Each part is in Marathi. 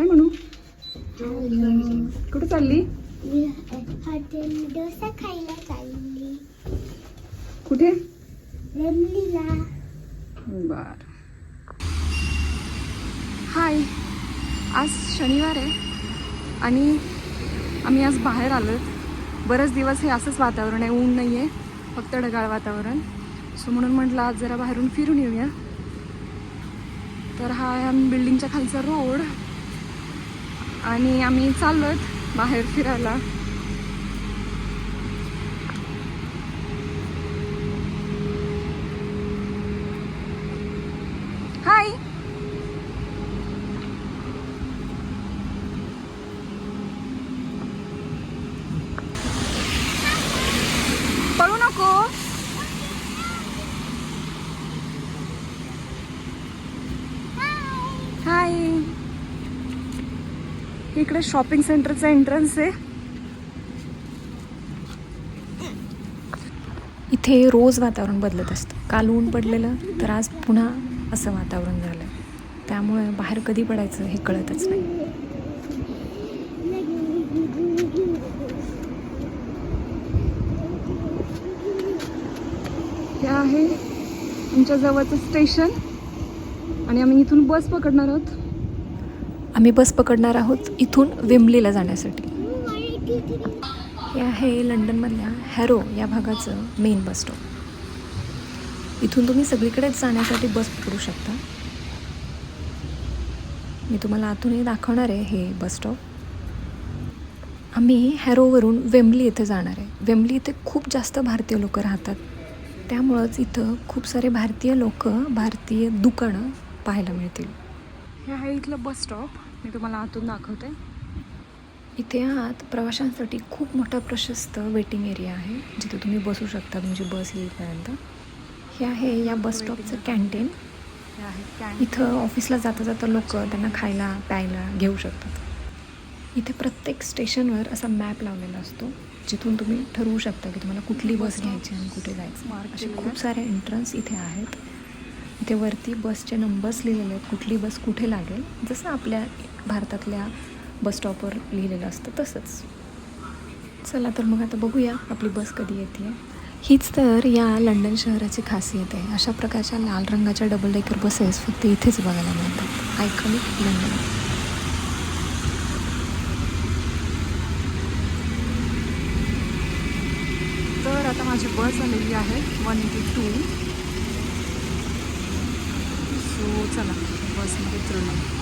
हाय म्हणू. कुठे चालली? हॉटेल डोसा खायला चालली. कुठे? रमलीला. बर. हाय, आज शनिवार आहे आणि आम्ही आज बाहेर आलो. बरेच दिवस हे असंच वातावरण आहे, ऊन नाही आहे, फक्त ढगाळ वातावरण. सो म्हणून म्हटलं आज जरा बाहेरून फिरून येऊया. तर हा आहे बिल्डिंगच्या खालचा रोड आणि आम्ही चाललो बाहेर फिरायला. हाय, पळू नको. हाय, इकडे शॉपिंग सेंटरचा एंट्रन्स आहे. इथे रोज वातावरण बदलत असतं. काल ऊन पडलेलं, तर आज पुन्हा असं वातावरण झालं. त्यामुळे बाहेर कधी पडायचं हे कळतच नाही. हे आहे आमच्या जवळचं स्टेशन आणि आम्ही इथून बस पकडणार आहोत. आम्ही बस पकडणार आहोत इथून वेम्बलीला जाण्यासाठी. हे आहे लंडनमधल्या हॅरो या भागाचं मेन बस स्टॉप. इथून तुम्ही सगळीकडेच जाण्यासाठी बस पकडू शकता. मी तुम्हाला आतूनही दाखवणार आहे हे बस स्टॉप. आम्ही हॅरोवरून वेम्बली इथे जाणार आहे. वेम्बली इथे खूप जास्त भारतीय लोक राहतात. त्यामुळंच इथं खूप सारे भारतीय लोक, भारतीय दुकानं पाहायला मिळतील. हे आहे इथलं बस स्टॉप. मी तुम्हाला आतून दाखवते. इथे आत प्रवाशांसाठी खूप मोठा प्रशस्त वेटिंग एरिया आहे, जिथे तुम्ही बसू शकता तुमची बस येईपर्यंत. हे आहे या बस स्टॉपचं कॅन्टीन. इथं ऑफिसला जाता जाता लोक त्यांना खायला प्यायला घेऊ शकतात. इथे प्रत्येक स्टेशनवर असा मॅप लावलेला असतो, जिथून तुम्ही ठरवू शकता की तुम्हाला कुठली बस घ्यायची आणि कुठे जायचं. असे खूप सारे एंट्रन्स इथे आहेत. इथे वरती बसचे नंबर्स लिहिलेले आहेत, कुठली बस कुठे लागेल, जसं आपल्या भारतातल्या बस स्टॉपवर लिहिलेलं असतं तसंच. चला तर मग आता बघूया आपली बस कधी येते. हीच तर या लंडन शहराची खासियत आहे. अशा प्रकारच्या लाल रंगाच्या डबल डेकर बसेस फक्त इथेच बघायला मिळतात. Iconic London. तर आता माझी बस आलेली आहे 182. सो चला बसमध्ये उतरलो.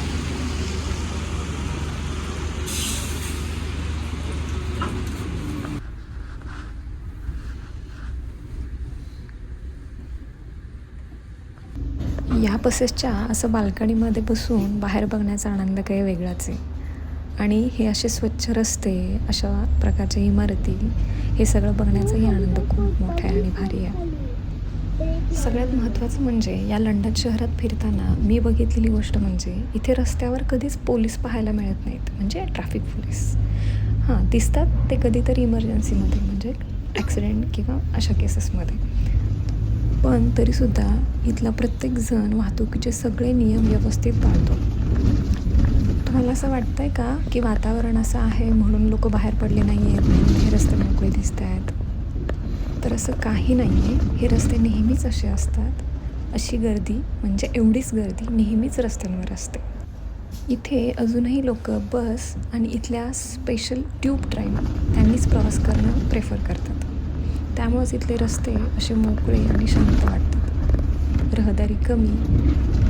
या बसेसच्या असं बाल्कनीमध्ये बसून बाहेर बघण्याचा आनंद काही वेगळाच आहे. आणि हे असे स्वच्छ रस्ते, अशा प्रकारच्या इमारती, हे सगळं बघण्याचाही आनंद खूप मोठा आहे आणि भारी आहे. सगळ्यात महत्त्वाचं म्हणजे या लंडन शहरात फिरताना मी बघितलेली गोष्ट म्हणजे इथे रस्त्यावर कधीच पोलीस पाहायला मिळत नाहीत, म्हणजे ट्रॅफिक पोलीस. हां, दिसतात ते कधीतरी इमर्जन्सीमध्ये, म्हणजे ॲक्सिडेंट किंवा अशा केसेसमध्ये. पण तरीसुद्धा इथला प्रत्येकजण वाहतुकीचे सगळे नियम व्यवस्थित पाळतो. तुम्हाला असं वाटतं आहे का की वातावरण असं आहे म्हणून लोक बाहेर पडले नाही आहेत, म्हणून हे रस्ते मोकळे दिसत आहेत? तर असं काही नाही आहे. हे रस्ते नेहमीच असे असतात. अशी गर्दी, म्हणजे एवढीच गर्दी नेहमीच रस्त्यांवर असते. इथे अजूनही लोक बस आणि इथल्या स्पेशल ट्यूब ट्रेन त्यांनीच प्रवास करणं प्रेफर करतात. त्यामुळेच इथले रस्ते असे मोकळे आणि शांत वाटतात. रहदारी कमी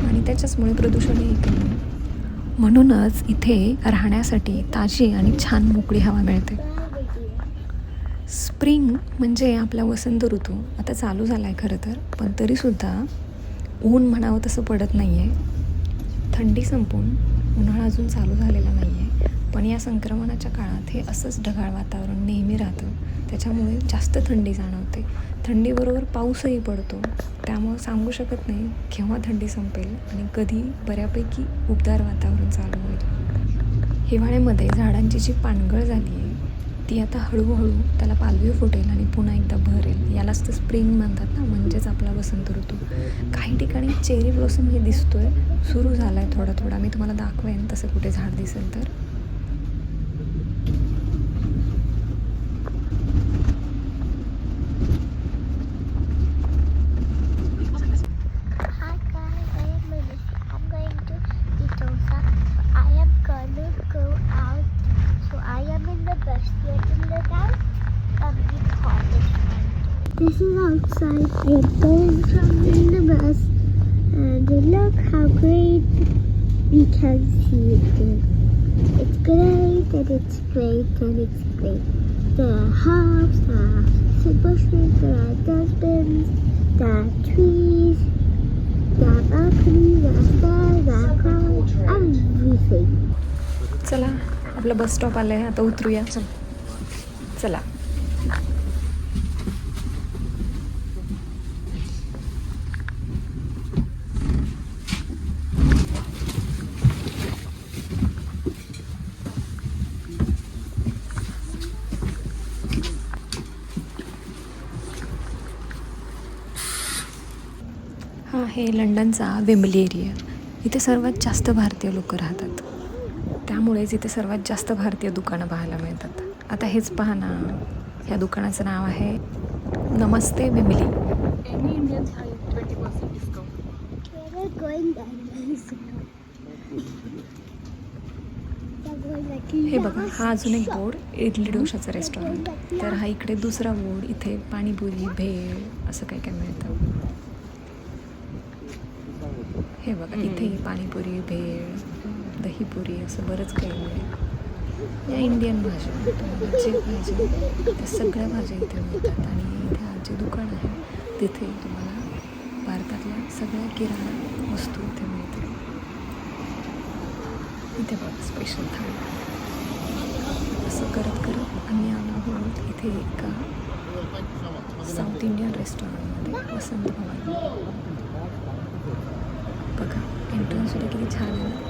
आणि त्याच्याचमुळे प्रदूषणही कमी. म्हणूनच इथे राहण्यासाठी ताजी आणि छान मोकळी हवा मिळते. स्प्रिंग म्हणजे आपला वसंत ऋतू आता चालू झाला आहे खरं तर, पण तरीसुद्धा ऊन म्हणावं तसं पडत नाही आहे. थंडी संपून उन्हाळा अजून चालू झालेला नाही आहे. पण या संक्रमणाच्या काळात हे असंच ढगाळ वातावरण नेहमी राहतं. त्याच्यामुळे जास्त थंडी जाणवते. थंडीबरोबर पाऊसही पडतो. त्यामुळं सांगू शकत नाही केव्हा थंडी संपेल आणि कधी बऱ्यापैकी उबदार वातावरण चालू होईल. हिवाळ्यामध्ये झाडांची जी पानगळ झाली आहे ती आता हळूहळू त्याला पालवी फुटेल आणि पुन्हा एकदा भरेल. यालाच तर स्प्रिंग म्हणतात ना, म्हणजेच आपला वसंत ऋतू. काही ठिकाणी चेरी ब्लॉसम हे दिसतोय, सुरू झाला आहे थोडा थोडा. मी तुम्हाला दाखवेन तसं कुठे झाड दिसेल तर. Hi guys, I am Melissa. I'm going to Itosa. I am gonna go out. So I am in the bus getting the town from the college. This is outside. I am going from in the bus. And look how great we can see it here. It's great and it's great and it's great. There are hops, there are bushes, there are dustbins, there are trees. चला, आपलं बस स्टॉप आलं आहे, आता उतरूया. चला. हा आहे लंडनचा वेम्बली एरिया. इथे सर्वात जास्त भारतीय लोक राहतात, त्यामुळेच इथे सर्वात जास्त भारतीय दुकानं पाहायला मिळतात. आता हेच पहा ना, ह्या दुकानाचं नाव आहे नमस्ते वेम्बली. हे बघा, हा अजून एक बोर्ड, इडली डोशाचं रेस्टॉरंट. तर हा इकडे दुसरा बोर्ड, इथे पाणीपुरी, भेळ असं काही काय मिळतं. हे बघा, इथे पाणीपुरी, भेळ, दहीपुरी असं बरंच काही मिळेल. या इंडियन भाज्या, तुम्हाला जे पाहिजे त्या सगळ्या भाज्या इथे मिळतात. आणि इथे जे दुकान आहे तिथे तुम्हाला भारतातल्या सगळ्या किराणा वस्तू इथे मिळतील. इथे बघा स्पेशल थाळी. असं करत करत आम्ही आलो आहोत इथे एका साऊथ इंडियन रेस्टॉरंटमध्ये, वसंत भवन. बघा, एंट्रन्स सुद्धा किती छान आहे.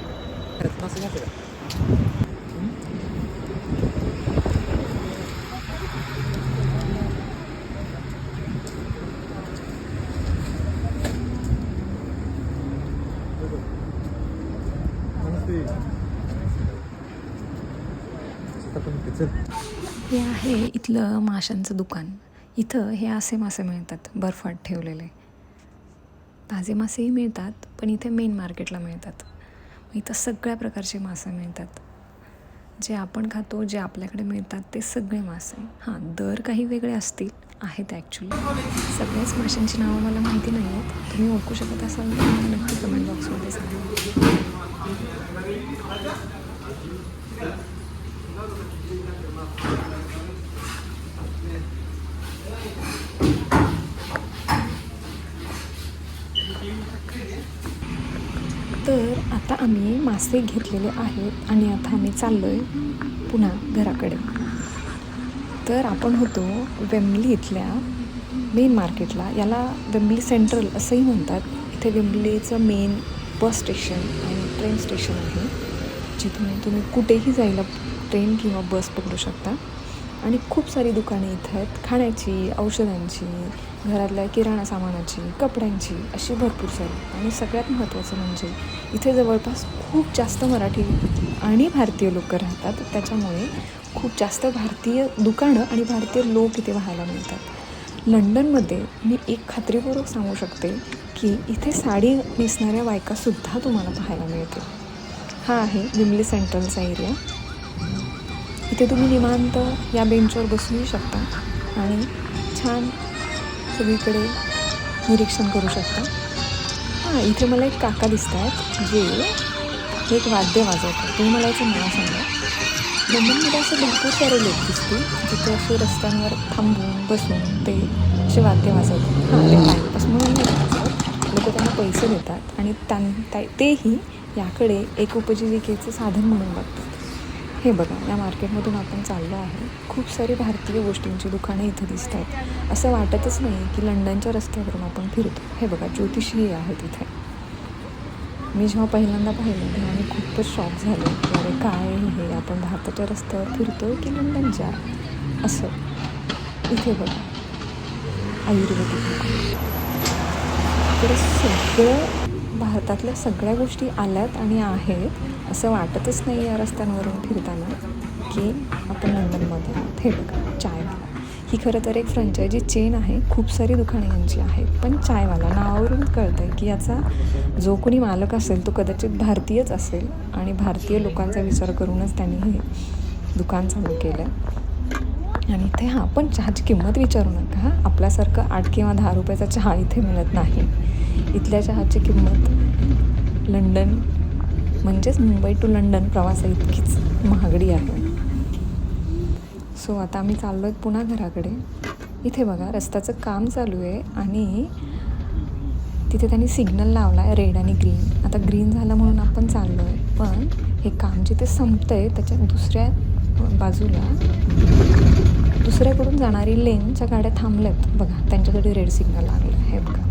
हे आहे इथलं माशांचं दुकान. इथं हे असे मासे मिळतात, बर्फात ठेवलेले. ताजे मासेही मिळतात, पण इथे मेन मार्केटला मिळतात. इथं सगळ्या प्रकारचे मासे मिळतात. जे आपण खातो, जे आपल्याकडे मिळतात ते सगळे मासे. हां, दर काही वेगळे असतील, आहेत ॲक्च्युली. सगळ्याच माशांची नावं मला माहिती नाही आहेत. तुम्ही ओळखू शकत असाल तर मला नक्की कमेंट बॉक्समध्ये सांगा. तर आता आम्ही मासे घेतलेले आहेत आणि आता आम्ही चाललो आहे पुन्हा घराकडे. तर आपण होतो वेम्बली इथल्या मेन मार्केटला. याला वेम्बली सेंट्रल असंही म्हणतात. इथे वेम्बलीचं मेन बस स्टेशन आणि ट्रेन स्टेशन आहे, जिथून तुम्ही कुठेही जायला ट्रेन किंवा बस पकडू शकता. आणि खूप सारी दुकाने इथं आहेत, खाण्याची, औषधांची, घरातल्या किराणा सामानाची, कपड्यांची, अशी भरपूर सारी. आणि सगळ्यात महत्त्वाचं म्हणजे इथे जवळपास खूप जास्त मराठी आणि भारतीय लोक राहतात. त्याच्यामुळे खूप जास्त भारतीय दुकानं आणि भारतीय लोक इथे पाहायला मिळतात. लंडनमध्ये मी एक खात्रीपूर्वक सांगू शकते की इथे साडी नेसणाऱ्या बायकासुद्धा तुम्हाला पाहायला मिळतील. हा आहे वेम्बली सेंट्रलचा एरिया. इथे तुम्ही निवांत या बेंचवर बसूही शकता आणि छान सगळीकडे निरीक्षण करू शकता. हां, इथे मला एक काका दिसत आहेत जे एक वाद्य वाजवतात. तुम्ही मला याचं नाव सांगा. लंडनमध्ये असे भरपूर सारे लोक दिसतील जिथे असे रस्त्यांवर थांबून बसून ते असे वाद्य वाजवतात. हां, ते टाईमपास म्हणून नाही वाजवत, लोक त्यांना पैसे देतात आणि तेही याकडे एक उपजीविकेचं साधन म्हणून बघतात. हे बघा, या मार्केटमधून आपण चाललो आहे. खूप सारी भारतीय गोष्टींची दुकानं इथे दिसत आहेत. असं वाटतच नाही की लंडनच्या रस्त्यावरून आपण फिरतो. हे बघा, ज्योतिषीही आहेत इथे. मी जेव्हा पहिल्यांदा पाहिलं तेव्हा मी खूपच शॉक झाले की अरे काय हे, आपण भारताच्या रस्त्यावर फिरतोय की लंडनच्या. असं इथे बघा आयुर्वेदिक दुकान. तर सगळं भारतातल्या सगळ्या गोष्टी आल्यात आणि आहेत असं वाटतच नाही या रस्त्यांवरून फिरताना की आपण लंडनमध्ये आहोत. हे बघा चायवाला, ही खरं तर एक फ्रँचायझी चेन आहे, खूप सारी दुकानं यांची आहेत, पण चायवाला नावावरून कळतं आहे की याचा जो कोणी मालक असेल तो कदाचित भारतीयच असेल आणि भारतीय लोकांचा विचार करूनच त्यांनी हे दुकान चालू केलं आहे. आणि इथे हां पण चहाची किंमत विचारू नका. आपल्यासारखं 8 किंवा 10 रुपयाचा चहा इथे मिळत नाही. इथल्या चहाची किंमत लंडन म्हणजेच मुंबई टू लंडन प्रवासा इतकीच महागडी आहे. सो आता आम्ही चाललो आहेत पुन्हा घराकडे. इथे बघा रस्त्याचं काम चालू आहे आणि तिथे त्यांनी सिग्नल लावला आहे रेड आणि ग्रीन. आता ग्रीन झालं म्हणून आपण चाललो आहे, पण हे काम जिथे संपतं आहे त्याच्या दुसऱ्या बाजूला दुसऱ्याकडून जाणारी लेनच्या गाड्या थांबल्यात बघा, त्यांच्यासाठी रेड सिग्नल लागलं आहे. हे बघा,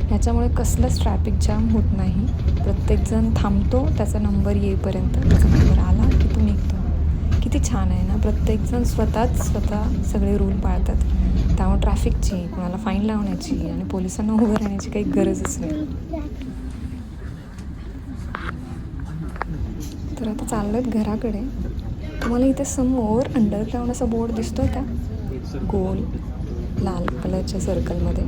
ह्याच्यामुळे कसलंच ट्रॅफिक जाम होत नाही. प्रत्येकजण थांबतो त्याचा नंबर येईपर्यंत. त्याचा नंबर आला की तो निघतो. किती छान आहे ना, प्रत्येकजण स्वतः सगळे रूल पाळतात. त्यामुळे ट्रॅफिकची, कोणाला फाईन लावण्याची आणि पोलिसांना उभं राहण्याची काही गरजच नाही. तर आता चाललो आहेत घराकडे. तुम्हाला इथे समोर अंडरग्राऊंड असा बोर्ड दिसतोय का, गोल लाल कलरच्या सर्कलमध्ये.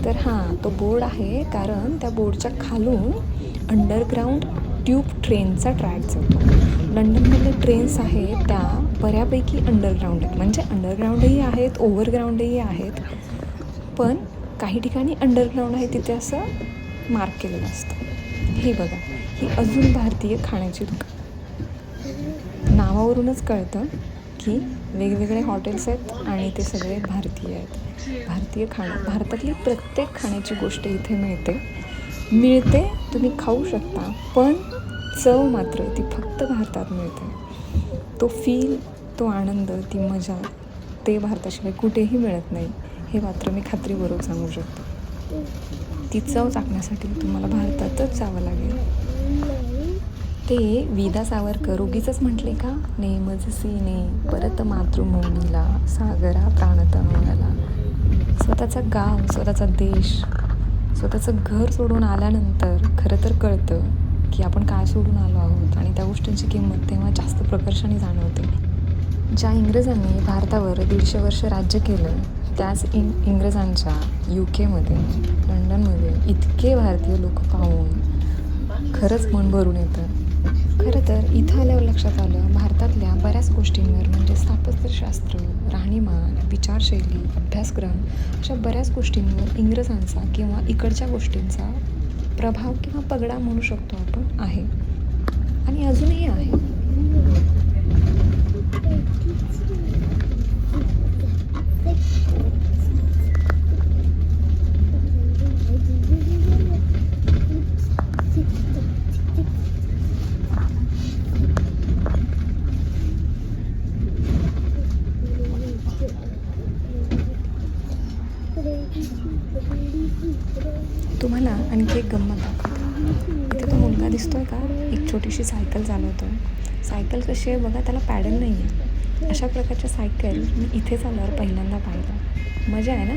तर हां तो बोर्ड आहे कारण त्या बोर्डच्या खालून अंडरग्राऊंड ट्यूब ट्रेनचा ट्रॅक जातो. लंडनमधले ट्रेन्स आहेत त्या बऱ्यापैकी अंडरग्राऊंड आहेत, म्हणजे अंडरग्राऊंडही आहेत, ओव्हरग्राऊंडही आहेत, पण काही ठिकाणी अंडरग्राऊंड आहे तिथे असं मार्क केलेलं असतं. हे बघा, ही अजून भारतीय खाण्याची दुकान. नावावरूनच कळतं की वेगवेगळे हॉटेल्स आहेत आणि ते सगळे भारतीय आहेत. भारतीय खाणं, भारतातली प्रत्येक खाण्याची गोष्ट इथे मिळते. तुम्ही खाऊ शकता, पण चव मात्र ती फक्त भारतात मिळते. तो फील, तो आनंद, ती मजा ते भारताशिवाय कुठेही मिळत नाही. हे मात्र मी खात्रीबरोबर सांगू शकतो. ती चव चाखण्यासाठी तुम्हाला भारतातच जावं लागेल. ते विदा सावरकर उगीचच म्हटले का, नेमज सीने परत मातृभूमीला सागरा प्राणतळमळला. स्वतःचा गाव, स्वतःचा देश, स्वतःचं घर सोडून आल्यानंतर खरं तर कळतं की आपण काय सोडून आलो आहोत आणि त्या गोष्टींची किंमत तेव्हा जास्त प्रकर्षाने जाणवते. ज्या इंग्रजांनी भारतावर 150 वर्ष राज्य केलं त्याच इंग्रजांच्या UK लंडनमध्ये इतके भारतीय लोक पाहून खरंच मन भरून येतं. खरं तर इथं आल्यावर लक्षात आलं भारतातल्या बऱ्याच गोष्टींवर, म्हणजे स्थापत्यशास्त्र, राहणीमान, विचारशैली, अभ्यासक्रम अशा बऱ्याच गोष्टींवर इंग्रजांचा किंवा इकडच्या गोष्टींचा प्रभाव किंवा पगडा म्हणू शकतो आपण आहे आणि अजूनही आहे. तुम्हाला आणखी एक गंमत दाखवते. इथे तो मुलगा दिसतोय का, एक छोटीशी सायकल चालवतोय. सायकल कशी आहे बघा, त्याला पॅडल नाही आहे. अशा प्रकारच्या सायकल मी इथे चालल्यावर पहिल्यांदा पाहिलं. मजा आहे ना.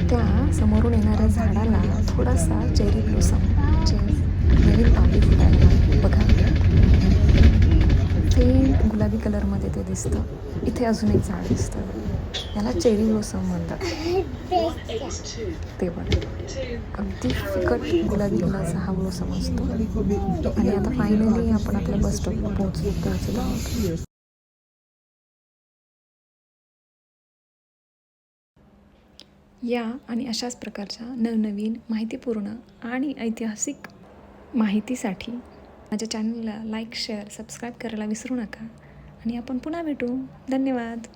त्या समोरून येणाऱ्या झाडाला थोडासा चेरी ब्लॉसम, नवीन पांडी फुटायला बघा, फेंट गुलाबी कलरमध्ये ते दिसतं. इथे अजून एक झाड दिसतं, याला चेरी ब्लॉसम म्हणतात. ते बघा, अगदी फिकट गुलाबी कलरचा हा ब्लॉसम असतो. आणि आता फायनली आपण आपल्या बस स्टॉपला पोहोचलो आहोत. या आणि अशाच प्रकारच्या नवनवीन माहितीपूर्ण आणि ऐतिहासिक माहितीसाठी माझ्या चॅनलला लाईक, शेअर, सबस्क्राईब करायला विसरू नका. आणि आपण पुन्हा भेटू. धन्यवाद.